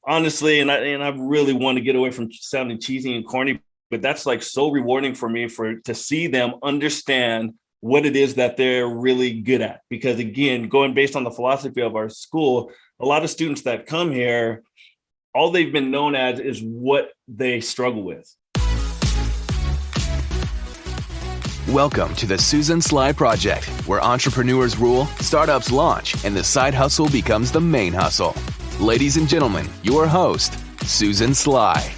honestly, and I really want to get away from sounding cheesy and corny, but that's like so rewarding for me to see them understand what it is that they're really good at. Because again, going based on the philosophy of our school, a lot of students that come here, all they've been known as is what they struggle with. Welcome to the Susan Sly Project, where entrepreneurs rule, startups launch, and the side hustle becomes the main hustle. Ladies and gentlemen, your host, Susan Sly.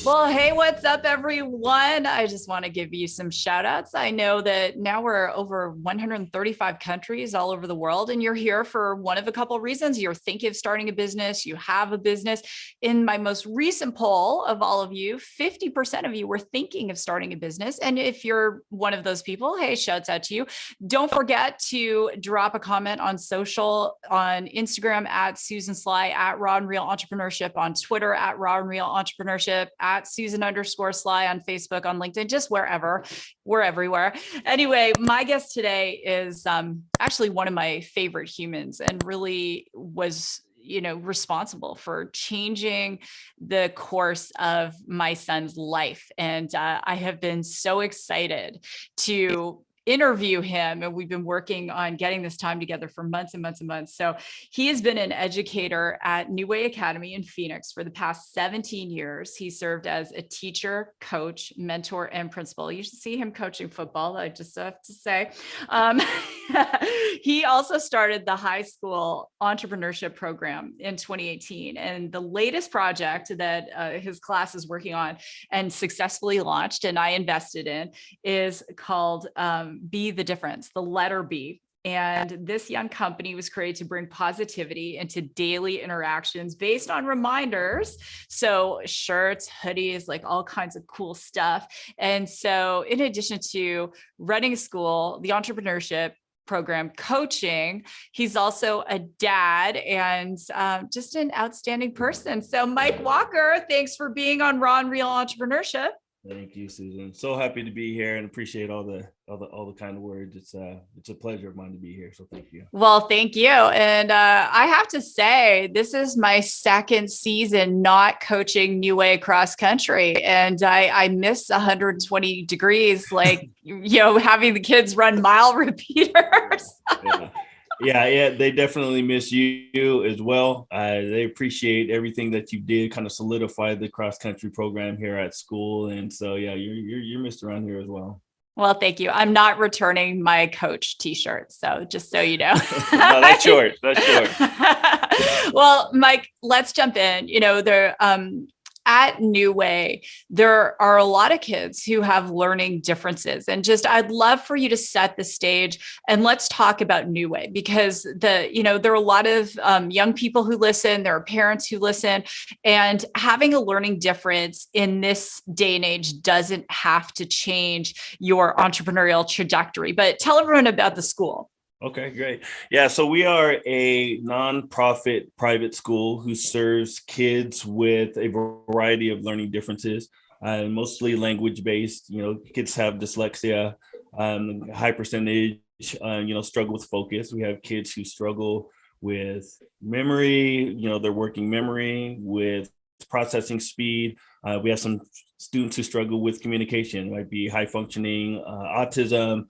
Well, hey, what's up, everyone? I just want to give you some shout outs. I know that now we're over 135 countries all over the world, and you're here for one of a couple of reasons. You're thinking of starting a business, you have a business. In my most recent poll of all of you, 50% of you were thinking of starting a business. And if you're one of those people, hey, shouts out to you. Don't forget to drop a comment on social, on Instagram at Susan Sly, at Raw and Real Entrepreneurship, on Twitter at Raw and Real Entrepreneurship, at Susan_Sly on Facebook, on LinkedIn, just wherever. We're everywhere. Anyway, my guest today is actually one of my favorite humans and really was responsible for changing the course of my son's life. And I have been so excited to interview him, and we've been working on getting this time together for months and months and months. So he has been an educator at New Way Academy in Phoenix for the past 17 years. He served as a teacher, coach, mentor, and principal. You should see him coaching football, I just have to say. He also started the high school entrepreneurship program in 2018. And the latest project that his class is working on and successfully launched, and I invested in, is called Be the Difference, the letter B. And this young company was created to bring positivity into daily interactions based on reminders. So shirts, hoodies, like all kinds of cool stuff. And so in addition to running a school, the entrepreneurship program, coaching, he's also a dad and just an outstanding person. So Mike Walker, thanks for being on Raw and Real Entrepreneurship. Thank you, Susan. So happy to be here and appreciate all the kind of words. It's a pleasure of mine to be here. So thank you. Well, thank you. And I have to say, this is my second season not coaching New Way cross country, and I miss 120 degrees, like having the kids run mile repeaters. Yeah, they definitely miss you as well. They appreciate everything that you did, kind of solidify the cross country program here at school, and so yeah, you're missed around here as well. Well, thank you. I'm not returning my coach t-shirt, so just so you know. No, that's short. That's short. Well, Mike, let's jump in. At New Way, there are a lot of kids who have learning differences, and I'd love for you to set the stage and let's talk about New Way, because there are a lot of young people who listen, there are parents who listen, and having a learning difference in this day and age doesn't have to change your entrepreneurial trajectory. But tell everyone about the school. Okay, great. Yeah, so we are a nonprofit private school who serves kids with a variety of learning differences, mostly language-based. Kids have dyslexia, high percentage, struggle with focus. We have kids who struggle with memory, their working memory, with processing speed. We have some students who struggle with communication, might be high functioning, autism,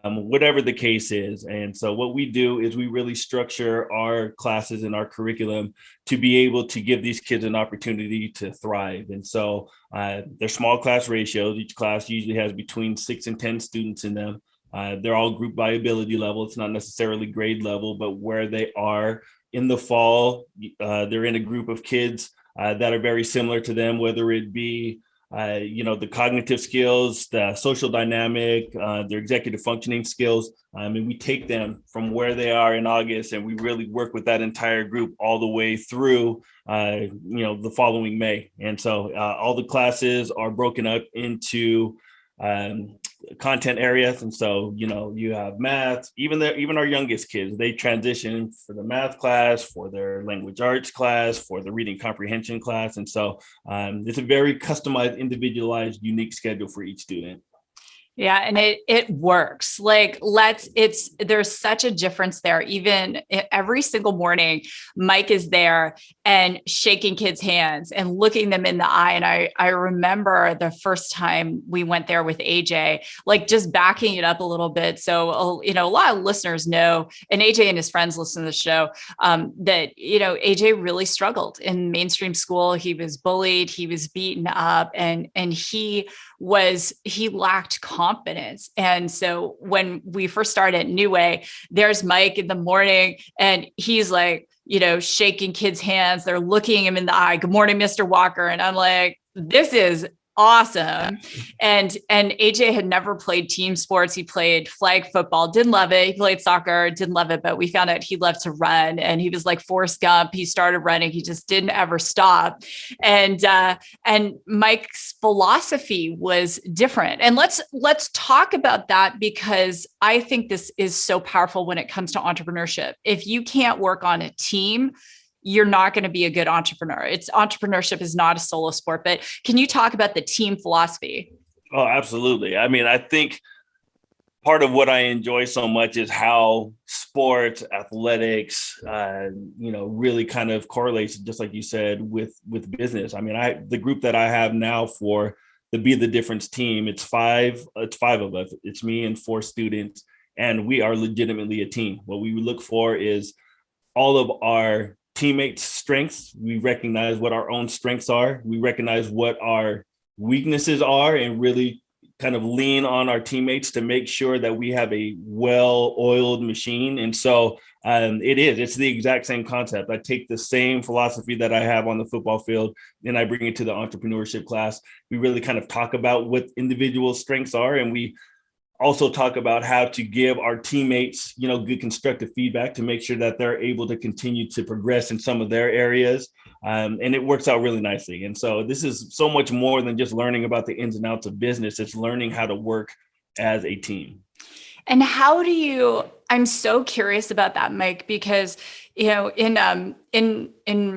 whatever the case is. And so what we do is we really structure our classes and our curriculum to be able to give these kids an opportunity to thrive. And so they're small class ratios. Each class usually has between 6 and 10 students in them. They're all grouped by ability level. It's not necessarily grade level, but where they are in the fall, they're in a group of kids that are very similar to them, whether it be the cognitive skills, the social dynamic, their executive functioning skills. And we take them from where they are in August, and we really work with that entire group all the way through, the following May. And so all the classes are broken up into content areas. And so, you have math, even our youngest kids, they transition for the math class, for their language arts class, for the reading comprehension class. And so it's a very customized, individualized, unique schedule for each student. Yeah, and it works. Like there's such a difference there. Even every single morning, Mike is there and shaking kids' hands and looking them in the eye. And I remember the first time we went there with AJ, like just backing it up a little bit. So a lot of listeners know, and AJ and his friends listen to the show, that AJ really struggled in mainstream school. He was bullied, he was beaten up, and he lacked confidence. And so when we first started at New Way, there's Mike in the morning and he's like, shaking kids' hands. They're looking him in the eye. Good morning, Mr. Walker. And I'm like, this is awesome. And AJ had never played team sports. He played flag football, didn't love it. He played soccer, didn't love it, but we found out he loved to run, and he was like Forrest Gump. He started running. He just didn't ever stop. And Mike's philosophy was different. And let's talk about that, because I think this is so powerful when it comes to entrepreneurship. If you can't work on a team, you're not going to be a good entrepreneur. Entrepreneurship is not a solo sport. But can you talk about the team philosophy? Oh, absolutely. I mean, I think part of what I enjoy so much is how sports, athletics, really kind of correlates, just like you said, with business. I mean, the group that I have now for the Be the Difference team, it's five of us. It's me and 4 students, and we are legitimately a team. What we look for is all of our teammates' strengths. We recognize what our own strengths are. We recognize what our weaknesses are, and really kind of lean on our teammates to make sure that we have a well-oiled machine. And so it's the exact same concept. I take the same philosophy that I have on the football field and I bring it to the entrepreneurship class. We really kind of talk about what individual strengths are, and we also talk about how to give our teammates, good constructive feedback to make sure that they're able to continue to progress in some of their areas. And it works out really nicely. And so this is so much more than just learning about the ins and outs of business. It's learning how to work as a team. And I'm so curious about that, Mike, because, in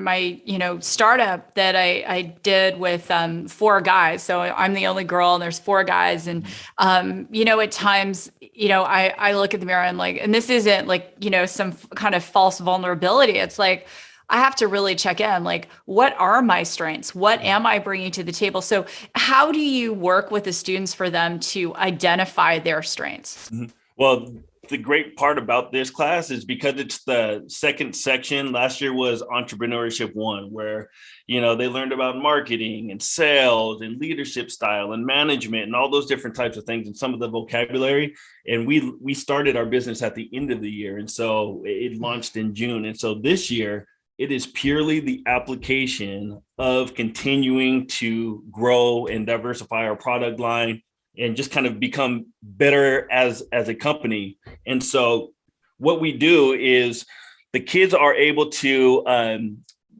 my, startup that I did with 4 guys. So I'm the only girl and there's 4 guys. And, at times, I look at the mirror and and this isn't some kind of false vulnerability. It's like, I have to really check in, what are my strengths? What am I bringing to the table? So how do you work with the students for them to identify their strengths? Mm-hmm. Well, the great part about this class is because it's the second section. Last year was Entrepreneurship 1, where, they learned about marketing and sales and leadership style and management and all those different types of things and some of the vocabulary. And we started our business at the end of the year. And so it launched in June. And so this year, it is purely the application of continuing to grow and diversify our product line and just kind of become better as a company. And so what we do is the kids are able to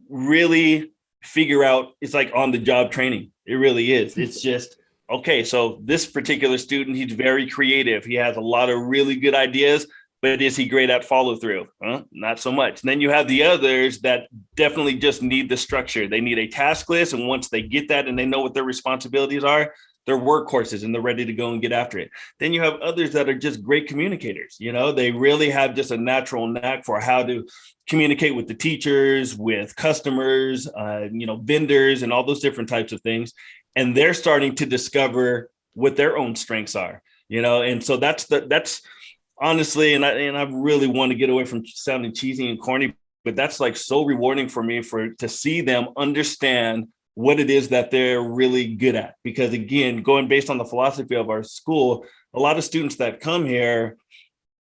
really figure out, it's like on the job training. It really is. It's just, okay, so this particular student, he's very creative. He has a lot of really good ideas, but is he great at follow through? Not so much. And then you have the others that definitely just need the structure. They need a task list. And once they get that and they know what their responsibilities are, they're workhorses and they're ready to go and get after it. Then you have others that are just great communicators. They really have just a natural knack for how to communicate with the teachers, with customers, vendors, and all those different types of things. And they're starting to discover what their own strengths are, and so that's honestly, and I really want to get away from sounding cheesy and corny, but that's so rewarding for me to see them understand what it is that they're really good at. Because again, going based on the philosophy of our school, a lot of students that come here,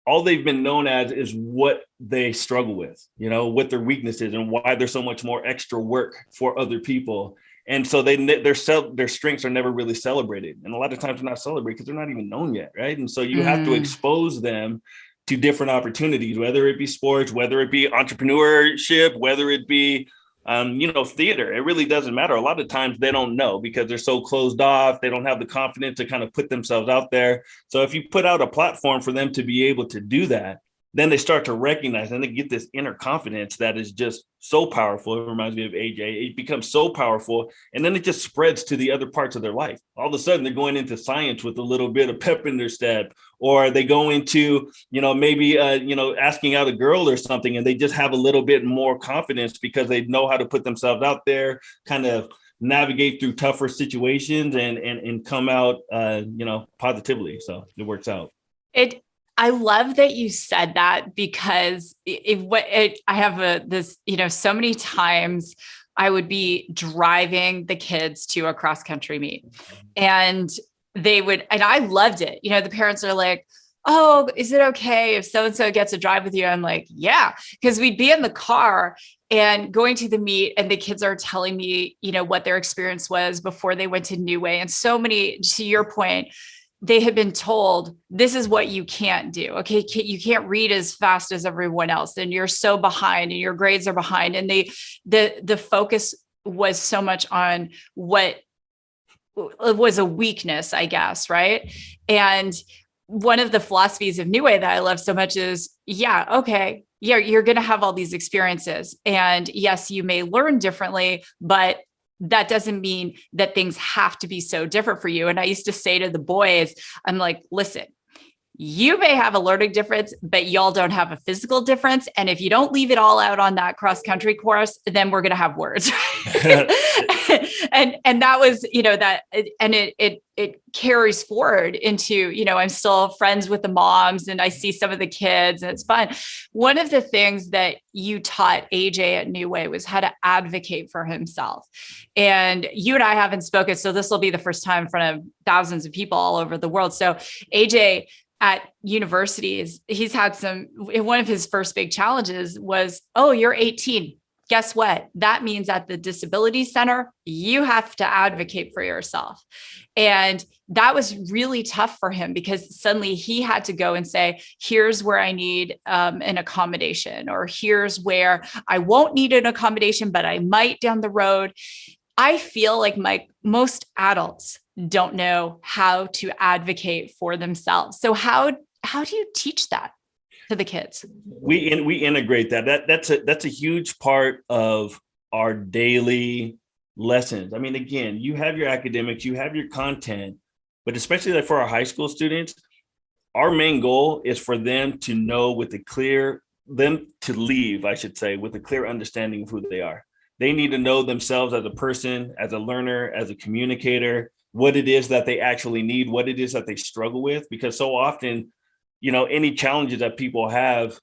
all they've been known as is what they struggle with, what their weakness is and why there's so much more extra work for other people. And so their strengths are never really celebrated. And a lot of times they're not celebrated because they're not even known yet, right? And so you have to expose them to different opportunities, whether it be sports, whether it be entrepreneurship, whether it be theater. It really doesn't matter. A lot of times they don't know because they're so closed off. They don't have the confidence to kind of put themselves out there. So if you put out a platform for them to be able to do that, then they start to recognize and they get this inner confidence that is just so powerful. It reminds me of AJ. It becomes so powerful. And then it just spreads to the other parts of their life. All of a sudden, they're going into science with a little bit of pep in their step, or they go into, maybe, asking out a girl or something, and they just have a little bit more confidence because they know how to put themselves out there, kind of navigate through tougher situations and come out, positively. So it works out. I love that you said that, because I have this, so many times I would be driving the kids to a cross country meet, and and I loved it. The parents are like, "Oh, is it okay if so-and-so gets to drive with you?" I'm like, yeah, because we'd be in the car and going to the meet, and the kids are telling me, what their experience was before they went to New Way. And so many, to your point, they had been told, this is what you can't do. Okay. You can't read as fast as everyone else, and you're so behind, and your grades are behind. And the focus was so much on what was a weakness, I guess. Right. And one of the philosophies of New Way that I love so much is, okay, you're going to have all these experiences, and yes, you may learn differently, but that doesn't mean that things have to be so different for you. And I used to say to the boys, I'm like, listen, you may have a learning difference, but y'all don't have a physical difference. And if you don't leave it all out on that cross country course, then we're going to have words. and that was, that, and it carries forward into, I'm still friends with the moms, and I see some of the kids, and it's fun. One of the things that you taught AJ at New Way was how to advocate for himself. And you and I haven't spoken, so this will be the first time in front of thousands of people all over the world. So AJ, at universities, he's had one of his first big challenges was, oh, you're 18. Guess what? That means at the disability center, you have to advocate for yourself. And that was really tough for him, because suddenly he had to go and say, here's where I need an accommodation, or here's where I won't need an accommodation, but I might down the road. I feel like most adults don't know how to advocate for themselves. So how do you teach that to the kids? We integrate that. That's a huge part of our daily lessons. I mean, again, you have your academics, you have your content, but especially like for our high school students, our main goal is for them to know leave, I should say, with a clear understanding of who they are. They need to know themselves as a person, as a learner, as a communicator, what it is that they actually need, what it is that they struggle with. Because so often, any challenges that people have,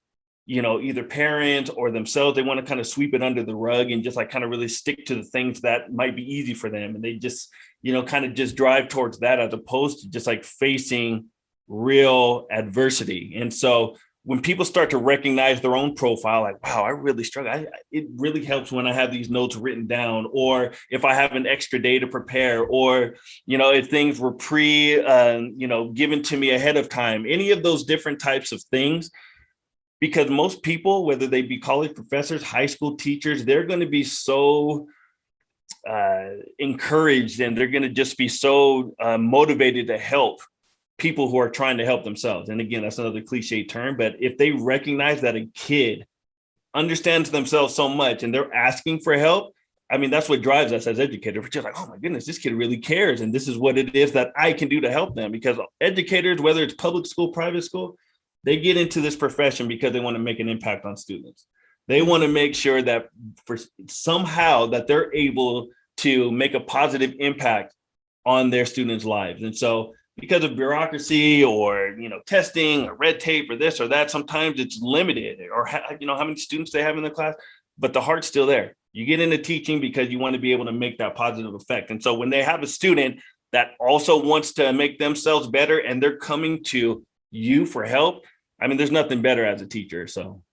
either parents or themselves, they want to kind of sweep it under the rug and just like kind of really stick to the things that might be easy for them. And they just, kind of just drive towards that, as opposed to just like facing real adversity. And so when people start to recognize their own profile, like, wow, I really struggle. It really helps when I have these notes written down, or if I have an extra day to prepare, or, if things were given to me ahead of time, any of those different types of things, because most people, whether they be college professors, high school teachers, they're going to be so encouraged, and they're going to just be so motivated to help people who are trying to help themselves. And again, that's another cliche term, but if they recognize that a kid understands themselves so much and they're asking for help, I mean, that's what drives us as educators. We're just like, oh my goodness, this kid really cares. And this is what it is that I can do to help them. Because educators, whether it's public school, private school, they get into this profession because they want to make an impact on students. They want to make sure that somehow that they're able to make a positive impact on their students' lives. And so because of bureaucracy or, testing or red tape or this or that, sometimes it's limited, or, how many students they have in the class, but the heart's still there. You get into teaching because you want to be able to make that positive effect. And so when they have a student that also wants to make themselves better and they're coming to you for help, I mean, there's nothing better as a teacher. So.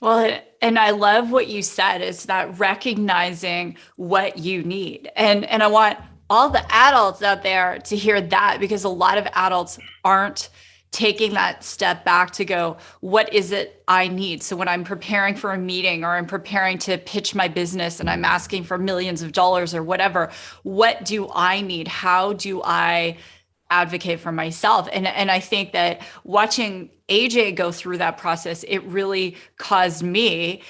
Well, and I love what you said, is that recognizing what you need. And I want all the adults out there to hear that, because a lot of adults aren't taking that step back to go, what is it I need? So when I'm preparing for a meeting, or I'm preparing to pitch my business and I'm asking for millions of dollars or whatever, what do I need? How do I advocate for myself. And I think that watching AJ go through that process, it really caused me,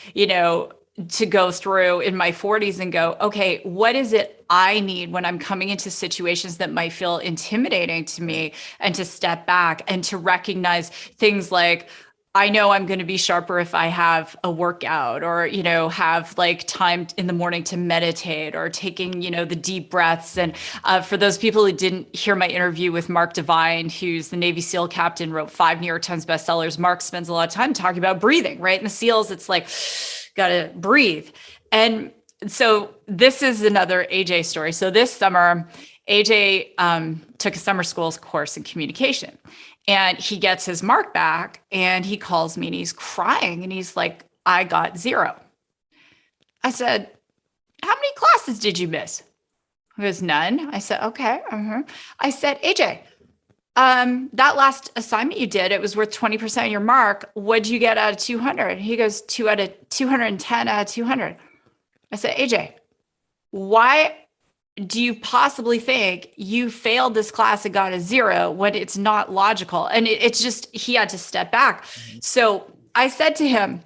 to go through in my 40s and go, okay, what is it I need when I'm coming into situations that might feel intimidating to me, and to step back and to recognize things like, I know I'm going to be sharper if I have a workout, or, have like time in the morning to meditate, or taking, the deep breaths. And for those people who didn't hear my interview with Mark Devine, who's the Navy SEAL captain, wrote 5 New York Times bestsellers. Mark spends a lot of time talking about breathing, right? In the SEALs, it's like, got to breathe. And so this is another AJ story. So this summer, AJ took a summer school's course in communication. And he gets his mark back, and he calls me and he's crying and he's like, I got 0. I said, how many classes did you miss? He goes, none. I said, okay. I said, AJ, that last assignment you did, it was worth 20% of your mark. What'd you get out of 200? He goes, 210 out of 200. I said, AJ, why do you possibly think you failed this class and got a 0 when it's not logical? And it's just, he had to step back. So I said to him,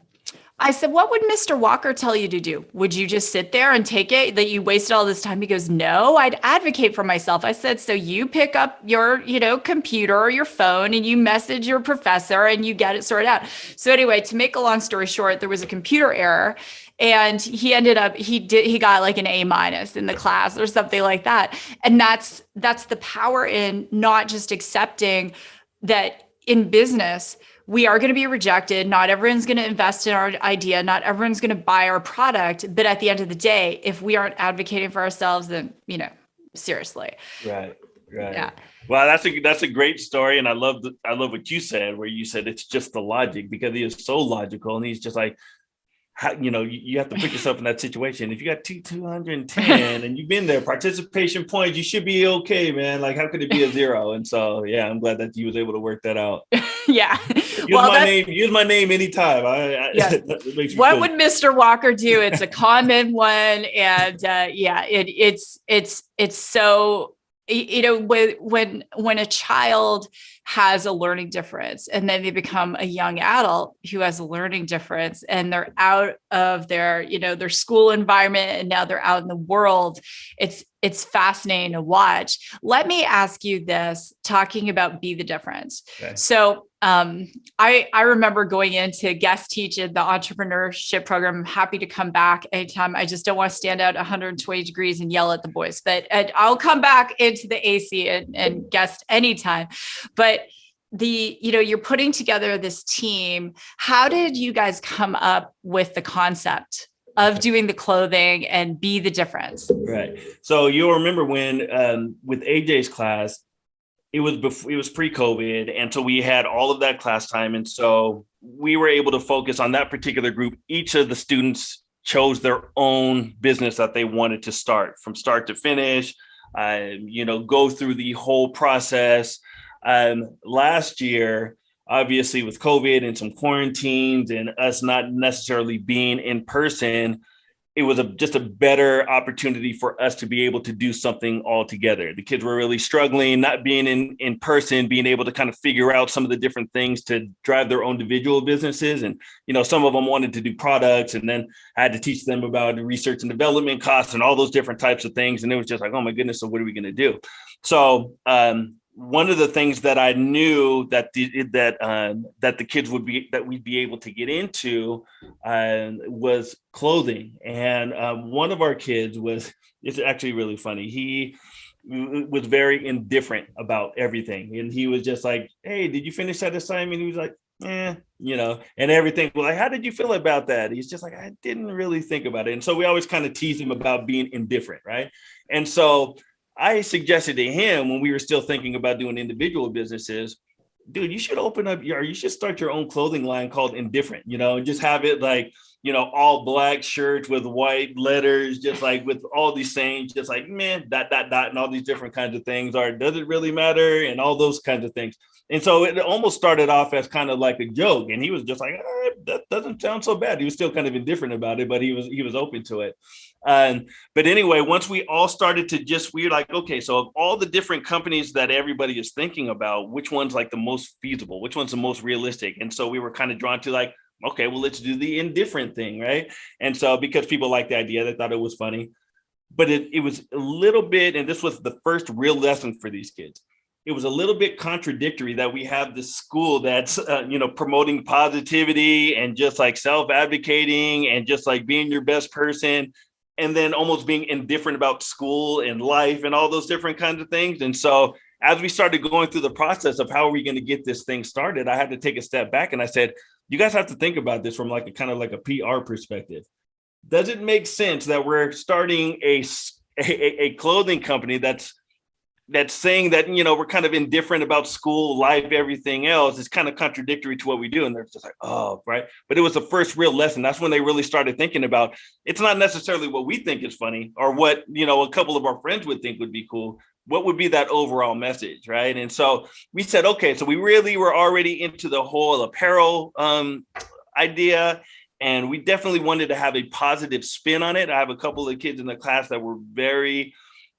what would Mr. Walker tell you to do? Would you just sit there and take it that you wasted all this time? He goes, no, I'd advocate for myself. I said, so you pick up your, computer or your phone and you message your professor and you get it sorted out. So anyway, to make a long story short, there was a computer error. And he ended up, he got like an A- in the class or something like that. And that's the power in not just accepting that in business, we are going to be rejected. Not everyone's going to invest in our idea. Not everyone's going to buy our product. But at the end of the day, if we aren't advocating for ourselves, then, seriously. Right. Yeah. Well, that's a great story. And I love what you said, where you said it's just the logic, because he is so logical. And he's just like, you have to put yourself in that situation. If you got 210 and you've been there, participation points, you should be okay, man. Like, how could it be a 0? And so, yeah, I'm glad that you was able to work that out. Yeah. Use my name anytime. Yeah. What would Mr. Walker do? It's a common one. And it's so, when a child has a learning difference and then they become a young adult who has a learning difference, and they're out of their, their school environment, and now they're out in the world, it's fascinating to watch. Let me ask you this, talking about be the difference. Okay. So I remember going in to guest teach in the entrepreneurship program. I'm happy to come back anytime. I just don't want to stand out 120 degrees and yell at the boys, but I'll come back into the AC and guest anytime. But you're putting together this team. How did you guys come up with the concept of doing the clothing and be the difference? Right. So you'll remember when with AJ's class, it was pre-COVID. And so we had all of that class time. And so we were able to focus on that particular group. Each of the students chose their own business that they wanted to start from start to finish, go through the whole process. Last year, obviously with COVID and some quarantines and us not necessarily being in person, it was just a better opportunity for us to be able to do something all together. The kids were really struggling, not being in person, being able to kind of figure out some of the different things to drive their own individual businesses. And, some of them wanted to do products, and then I had to teach them about the research and development costs and all those different types of things. And it was just like, oh my goodness, so what are we going to do? So, one of the things that I knew that the kids we'd be able to get into was clothing. And one of our kids it's actually really funny. He was very indifferent about everything. And he was just like, hey, did you finish that assignment? He was like, and everything. Well, like, how did you feel about that? He's just like, I didn't really think about it. And so we always kind of tease him about being indifferent, right? And so I suggested to him, when we were still thinking about doing individual businesses, dude, you should you should start your own clothing line called Indifferent, and just have it like, all black shirts with white letters, just like with all these sayings, just like, man, dot, dot, dot, and all these different kinds of things. Or does it really matter? And all those kinds of things. And so it almost started off as kind of like a joke. And he was just like, that doesn't sound so bad. He was still kind of indifferent about it, but he was open to it. But anyway, once we all started to we were like, okay, so of all the different companies that everybody is thinking about, which one's like the most feasible, which one's the most realistic? And so we were kind of drawn to like, okay, well, let's do the indifferent thing, right? And so because people liked the idea, they thought it was funny. But it was a little bit, and this was the first real lesson for these kids. It was a little bit contradictory that we have this school that's, promoting positivity and just like self-advocating and just like being your best person, and then almost being indifferent about school and life and all those different kinds of things. And so as we started going through the process of how are we going to get this thing started, I had to take a step back and I said, you guys have to think about this from like a kind of like a PR perspective. Does it make sense that we're starting a clothing company that's saying that, we're kind of indifferent about school, life, everything else? Is kind of contradictory to what we do. And they're just like, oh, right. But it was the first real lesson. That's when they really started thinking about, it's not necessarily what we think is funny or what, a couple of our friends would think would be cool. What would be that overall message, right? And so we said, okay, so we really were already into the whole apparel idea. And we definitely wanted to have a positive spin on it. I have a couple of kids in the class that were very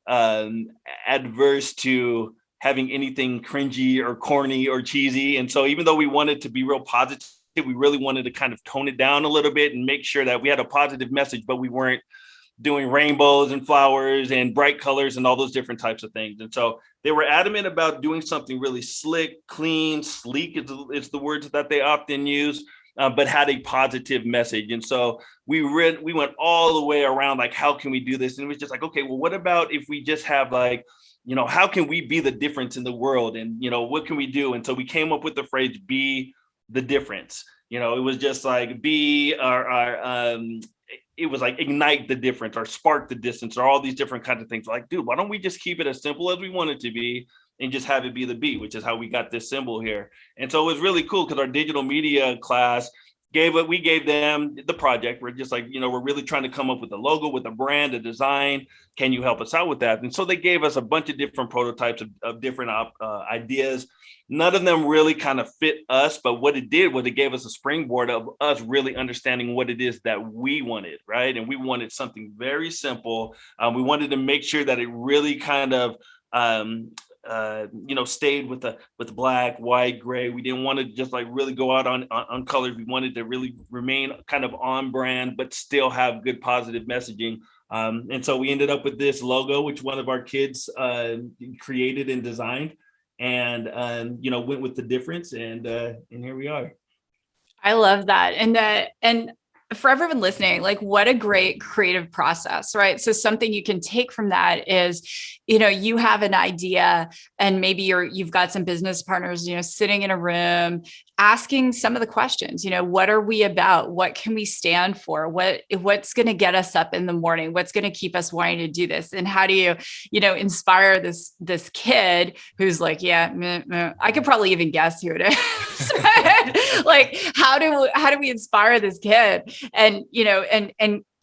adverse to having anything cringy or corny or cheesy. And so even though we wanted to be real positive, we really wanted to kind of tone it down a little bit and make sure that we had a positive message, but we weren't doing rainbows and flowers and bright colors and all those different types of things. And so they were adamant about doing something really slick, clean, sleek is the words that they often use, but had a positive message. And so we went all the way around, like, how can we do this? And it was just like, okay, well, what about if we just have like, how can we be the difference in the world? And, what can we do? And so we came up with the phrase, be the difference. It was just like it was like ignite the difference or spark the distance or all these different kinds of things. Like, dude, why don't we just keep it as simple as we want it to be and just have it be the B, which is how we got this symbol here. And so it was really cool because our digital media class we gave them the project. We're just like, we're really trying to come up with a logo, with a brand, a design. Can you help us out with that? And so they gave us a bunch of different prototypes of different ideas. None of them really kind of fit us, but what it did was it gave us a springboard of us really understanding what it is that we wanted, right? And we wanted something very simple. We wanted to make sure that it really kind of stayed with the black, white, gray. We didn't want to just like really go out on colors. We wanted to really remain kind of on brand, but still have good positive messaging. And so we ended up with this logo, which one of our kids created and designed, and went with the difference, and here we are. I love that. And for everyone listening, like, what a great creative process, right? So something you can take from that is, you have an idea and maybe you've got some business partners, sitting in a room, asking some of the questions, what are we about? What can we stand for? What's going to get us up in the morning? What's going to keep us wanting to do this? And how do you, inspire this kid who's like, yeah, meh, meh. I could probably even guess who it is. Like, how do we inspire this kid? And,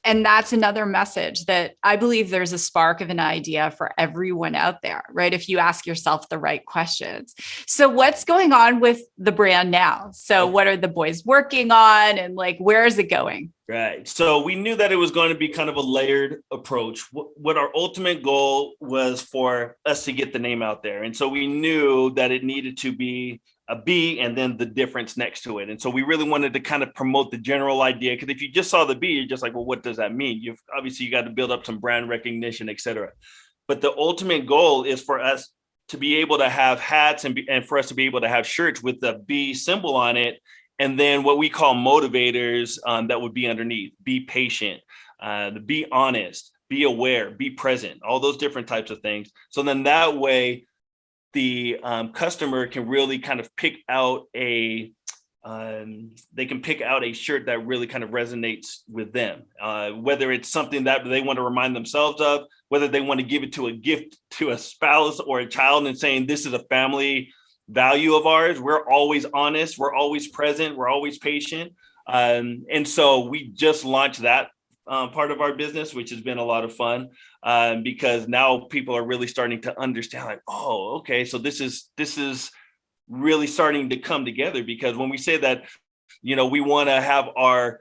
and that's another message that I believe there's a spark of an idea for everyone out there, right? If you ask yourself the right questions. So what's going on with the brand now? So what are the boys working on, and like, where is it going? Right. So we knew that it was going to be kind of a layered approach. What our ultimate goal was for us to get the name out there. And so we knew that it needed to be a B and then the difference next to it. And so we really wanted to kind of promote the general idea, because if you just saw the B, you're just like, well, what does that mean? You got to build up some brand recognition, et cetera. But the ultimate goal is for us to be able to have hats and for us to be able to have shirts with the B symbol on it. And then what we call motivators that would be underneath: be patient, be honest, be aware, be present, all those different types of things. So then that way, the customer can really kind of pick out a shirt that really kind of resonates with them, whether it's something that they want to remind themselves of, whether they want to give it to a gift to a spouse or a child and saying, this is a family value of ours. We're always honest. We're always present. We're always patient. And so we just launched that part of our business, which has been a lot of fun, because now people are really starting to understand, like, oh, okay, so this is really starting to come together. Because when we say that, we want to have our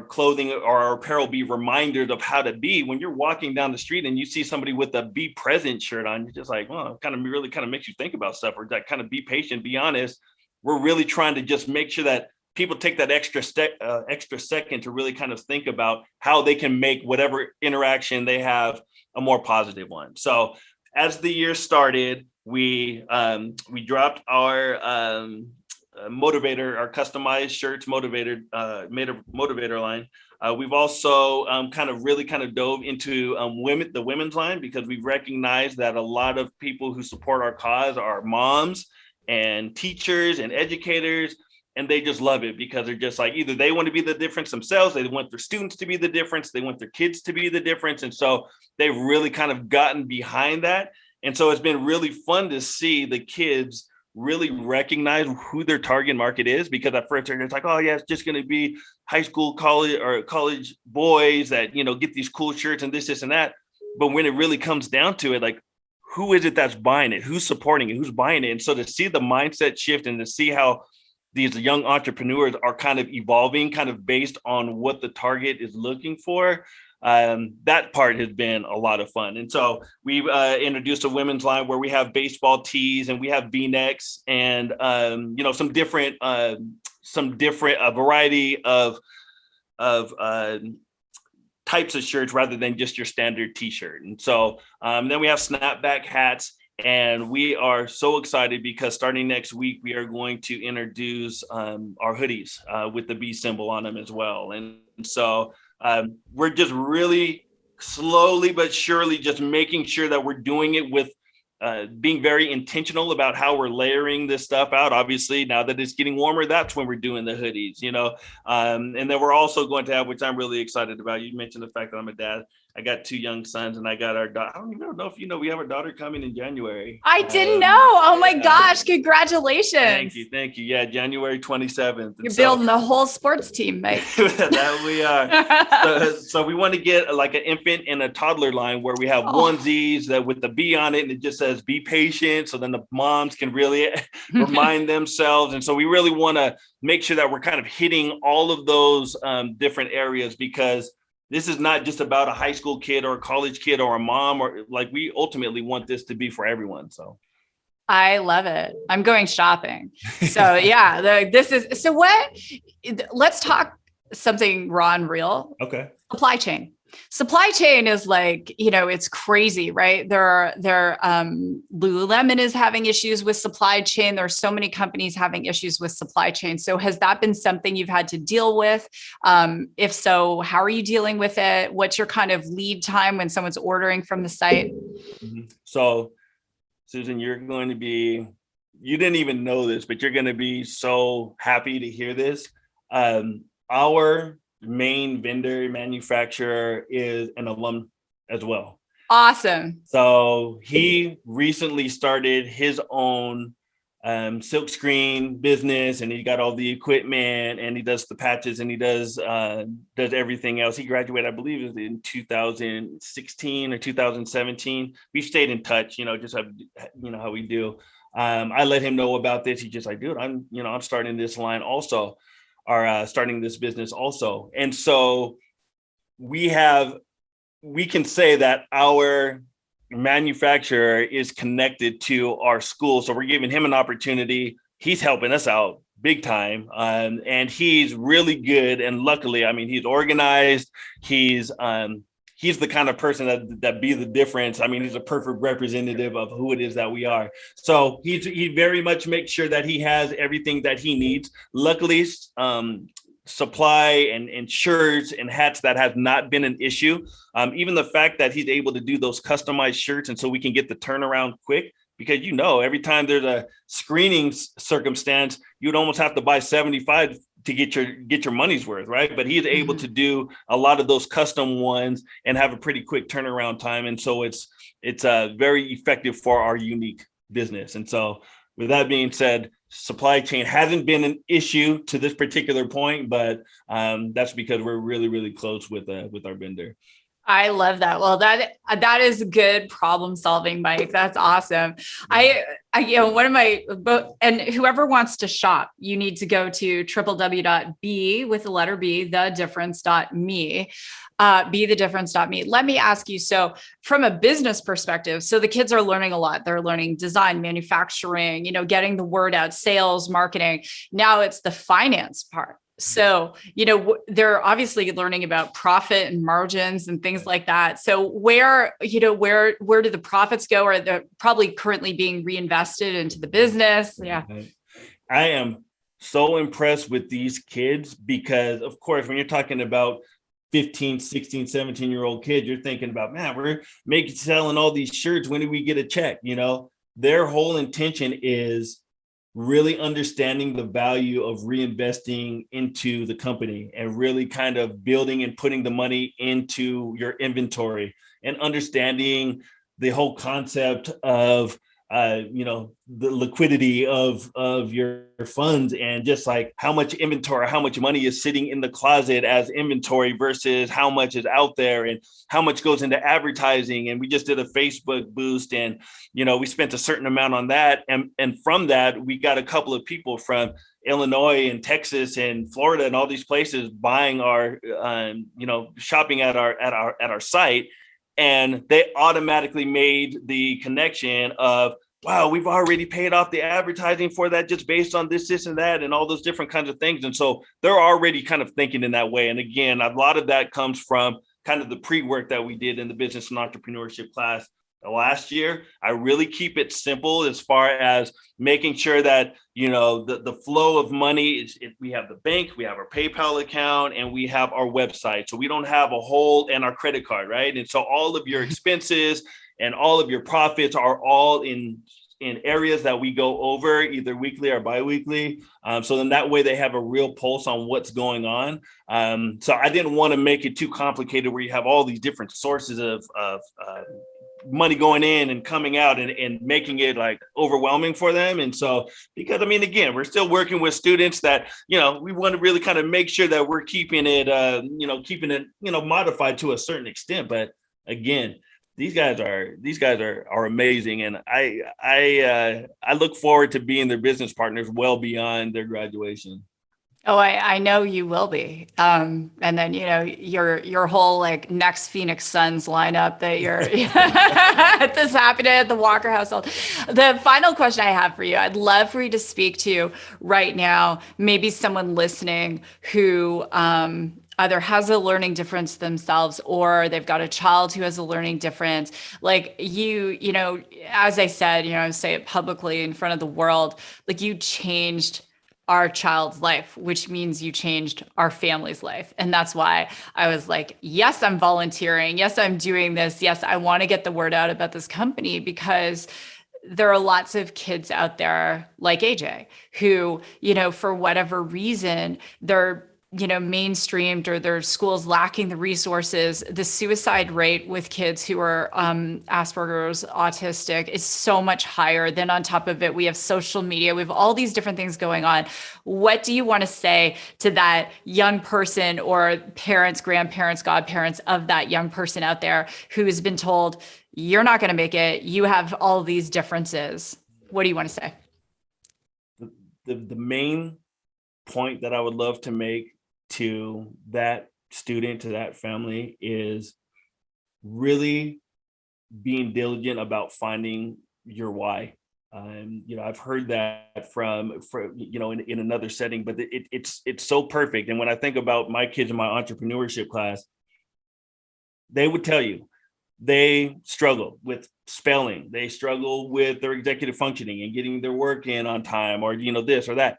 clothing or our apparel be reminders of how to be, when you're walking down the street and you see somebody with a be present shirt on, you're just like, well, it kind of makes you think about stuff, or that kind of be patient, be honest. We're really trying to just make sure that people take that extra second to really kind of think about how they can make whatever interaction they have a more positive one. So as the year started, we dropped our motivator, our customized shirts, made a motivator line. We've also really dove into the women's line, because we've recognized that a lot of people who support our cause are moms and teachers and educators, and they just love it, because they're just like, either they want to be the difference themselves, they want their students to be the difference, they want their kids to be the difference. And so they've really kind of gotten behind that. And so it's been really fun to see the kids really recognize who their target market is, because at first they're just like, oh yeah, it's just going to be high school, college boys that, get these cool shirts and this and that. But when it really comes down to it, like, who is it that's buying it? Who's supporting it? Who's buying it? And so to see the mindset shift and to see how these young entrepreneurs are kind of evolving, kind of based on what the target is looking for, that part has been a lot of fun. And so we've introduced a women's line where we have baseball tees and we have V-necks and some different a variety of types of shirts rather than just your standard t-shirt. And so then we have snapback hats. And we are so excited because starting next week, we are going to introduce our hoodies with the B symbol on them as well. And so we're just really slowly but surely just making sure that we're doing it with being very intentional about how we're layering this stuff out. Obviously, now that it's getting warmer, that's when we're doing the hoodies, and then we're also going to have, which I'm really excited about. You mentioned the fact that I'm a dad. I got 2 young sons, and I got our daughter. I don't even know if we have a daughter coming in January. I didn't know. Oh my gosh. Congratulations. Thank you. Yeah, January 27th. You're building a whole sports team, mate. That we are. So we want to get like an infant and a toddler line where we have onesies that with the B on it, and it just says be patient. So then the moms can really remind themselves. And so we really want to make sure that we're kind of hitting all of those different areas, because this is not just about a high school kid or a college kid or a mom, or like, we ultimately want this to be for everyone. So I love it. I'm going shopping. So yeah, let's talk something raw and real. Okay. Supply chain. Supply chain is like, it's crazy, right? Lululemon is having issues with supply chain. There are so many companies having issues with supply chain. So has that been something you've had to deal with? If so, how are you dealing with it? What's your kind of lead time when someone's ordering from the site? Mm-hmm. So Susan, you didn't even know this, but you're going to be so happy to hear this. Our main vendor manufacturer is an alum as well. Awesome. So he recently started his own silkscreen business, and he got all the equipment, and he does the patches, and he does everything else. He graduated, I believe, it was in 2016 or 2017. We've stayed in touch, just how we do. I let him know about this. He's just like, dude, I'm starting this line also. Are starting this business also. And so we can say that our manufacturer is connected to our school. So we're giving him an opportunity. He's helping us out big time. And he's really good. And luckily, he's organized. He's the kind of person that be the difference. He's a perfect representative of who it is that we are. So he very much makes sure that he has everything that he needs. Luckily, supply and shirts and hats, that has not been an issue. Even the fact that he's able to do those customized shirts, and so we can get the turnaround quick, because every time there's a screening circumstance, you'd almost have to buy 75 to get your money's worth, right? But he's able to do a lot of those custom ones and have a pretty quick turnaround time. And so it's very effective for our unique business. And so with that being said, supply chain hasn't been an issue to this particular point, but that's because we're really, really close with our vendor. I love that. Well, that is good problem solving, Mike. That's awesome. One of my, and whoever wants to shop, you need to go to www.b with the letter B, thedifference.me, be-the-difference.me. Let me ask you, so from a business perspective, so the kids are learning a lot. They're learning design, manufacturing, getting the word out, sales, marketing. Now it's the finance part. So, they're obviously learning about profit and margins and things like that. So where do the profits go? Or they're probably currently being reinvested into the business? Yeah. I am so impressed with these kids because, of course, when you're talking about 15, 16, 17-year-old kids, you're thinking about, man, we're selling all these shirts. When do we get a check? Their whole intention is really understanding the value of reinvesting into the company and really kind of building and putting the money into your inventory and understanding the whole concept of the liquidity of your funds and just like how much inventory, how much money is sitting in the closet as inventory versus how much is out there and how much goes into advertising. And we just did a Facebook boost and, we spent a certain amount on that. And from that, we got a couple of people from Illinois and Texas and Florida and all these places buying our, shopping at our site. And they automatically made the connection of, wow, we've already paid off the advertising for that just based on this, and that, and all those different kinds of things. And so they're already kind of thinking in that way. And again, a lot of that comes from kind of the pre-work that we did in the business and entrepreneurship class last year. I really keep it simple as far as making sure that, the flow of money is, we have the bank, we have our PayPal account, and we have our website. So we don't have a hole in our credit card, right? And so all of your expenses and all of your profits are all in areas that we go over either weekly or biweekly. So then that way they have a real pulse on what's going on. So I didn't want to make it too complicated where you have all these different sources of money going in and coming out and making it like overwhelming for them. And so, because again, we're still working with students that, we want to really kind of make sure that we're keeping it, modified to a certain extent. But again, these guys are amazing. And I look forward to being their business partners well beyond their graduation. Oh, I know you will be. And then, your whole like next Phoenix Suns lineup that you're this happening at the Walker household. The final question I have for you, I'd love for you to speak to right now, maybe someone listening who either has a learning difference themselves or they've got a child who has a learning difference. Like as I said, I say it publicly in front of the world, like you changed our child's life, which means you changed our family's life. And that's why I was like, yes, I'm volunteering. Yes, I'm doing this. Yes, I want to get the word out about this company because there are lots of kids out there like AJ who, for whatever reason, they're mainstreamed or their schools lacking the resources. The suicide rate with kids who are Asperger's, autistic is so much higher. Then on top of it, we have social media. We have all these different things going on. What do you want to say to that young person or parents, grandparents, godparents of that young person out there who has been told, you're not going to make it. You have all these differences. What do you want to say? The main point that I would love to make to that student, to that family, is really being diligent about finding your why. I've heard that from in another setting, but it's so perfect. And when I think about my kids in my entrepreneurship class, they would tell you they struggle with spelling, they struggle with their executive functioning and getting their work in on time, or this or that.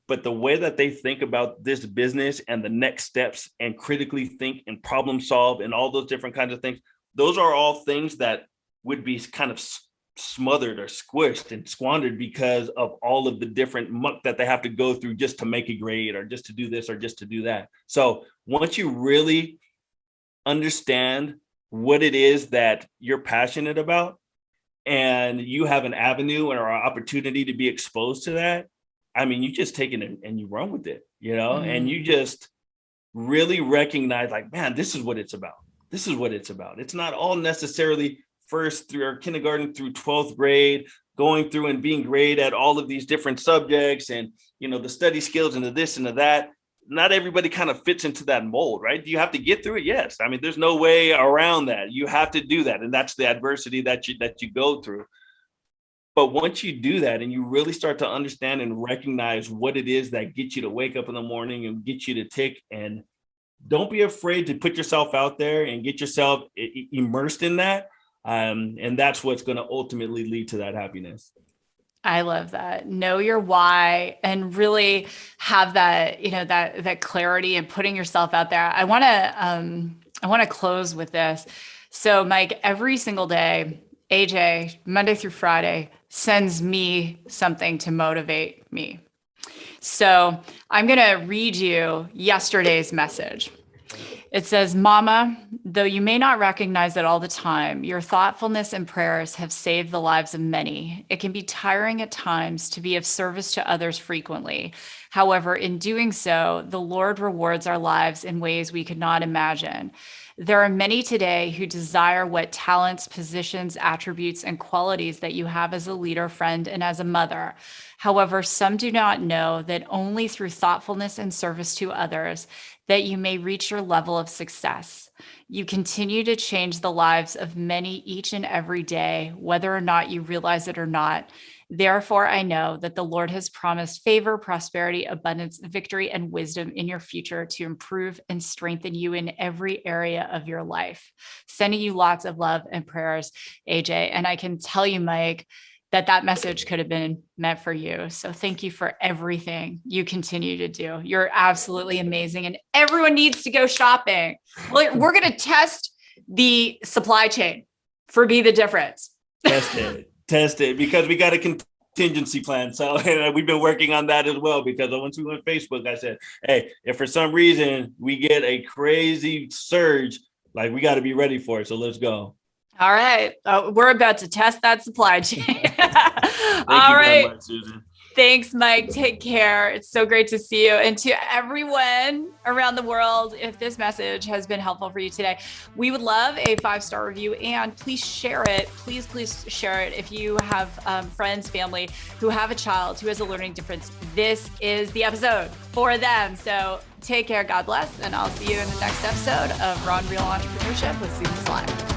But the way that they think about this business and the next steps and critically think and problem solve and all those different kinds of things, those are all things that would be kind of smothered or squished and squandered because of all of the different muck that they have to go through just to make a grade or just to do this or just to do that. So once you really understand what it is that you're passionate about and you have an avenue or an opportunity to be exposed to that, I mean, you just take it and you run with it, you know, Mm-hmm. and you just really recognize like, man, this is what it's about. This is what it's about. It's not all necessarily first through our kindergarten through 12th grade, going through and being great at all of these different subjects and, you know, the study skills and the this and the that. Not everybody kind of fits into that mold, right? Do you have to get through it? Yes. I mean, there's no way around that. You have to do that. And that's the adversity that you go through. But once you do that and you really start to understand and recognize what it is that gets you to wake up in the morning and get you to tick, and don't be afraid to put yourself out there and get yourself immersed in that. And that's what's going to ultimately lead to that happiness. I love that. Know your why and really have that, you know, that clarity and putting yourself out there. I want to close with this. So Mike, every single day, AJ, Monday through Friday, sends me something to motivate me. So I'm going to read you yesterday's message. It says, Mama, though you may not recognize it all the time, your thoughtfulness and prayers have saved the lives of many. It can be tiring at times to be of service to others frequently. However, in doing so, the Lord rewards our lives in ways we could not imagine. There are many today who desire what talents, positions, attributes, and qualities that you have as a leader, friend, and as a mother. However, some do not know that only through thoughtfulness and service to others that you may reach your level of success. You continue to change the lives of many each and every day, whether or not you realize it or not. Therefore, I know that the Lord has promised favor, prosperity, abundance, victory, and wisdom in your future to improve and strengthen you in every area of your life. Sending you lots of love and prayers, AJ. And I can tell you, Mike, that message could have been meant for you. So thank you for everything you continue to do. You're absolutely amazing. And everyone needs to go shopping. We're going to test the supply chain for Be the Difference. Test it because we got a contingency plan. So we've been working on that as well, because once we went Facebook, I said, hey, if for some reason we get a crazy surge, like we got to be ready for it. So let's go. All right. We're about to test that supply chain. Thank All you right. very much, Susan. Thanks, Mike. Take care. It's so great to see you. And to everyone around the world, if this message has been helpful for you today, we would love a 5-star review, and please share it. Please share it. If you have friends, family who have a child who has a learning difference, this is the episode for them. So take care. God bless. And I'll see you in the next episode of Raw and Real Entrepreneurship with Susan Sly.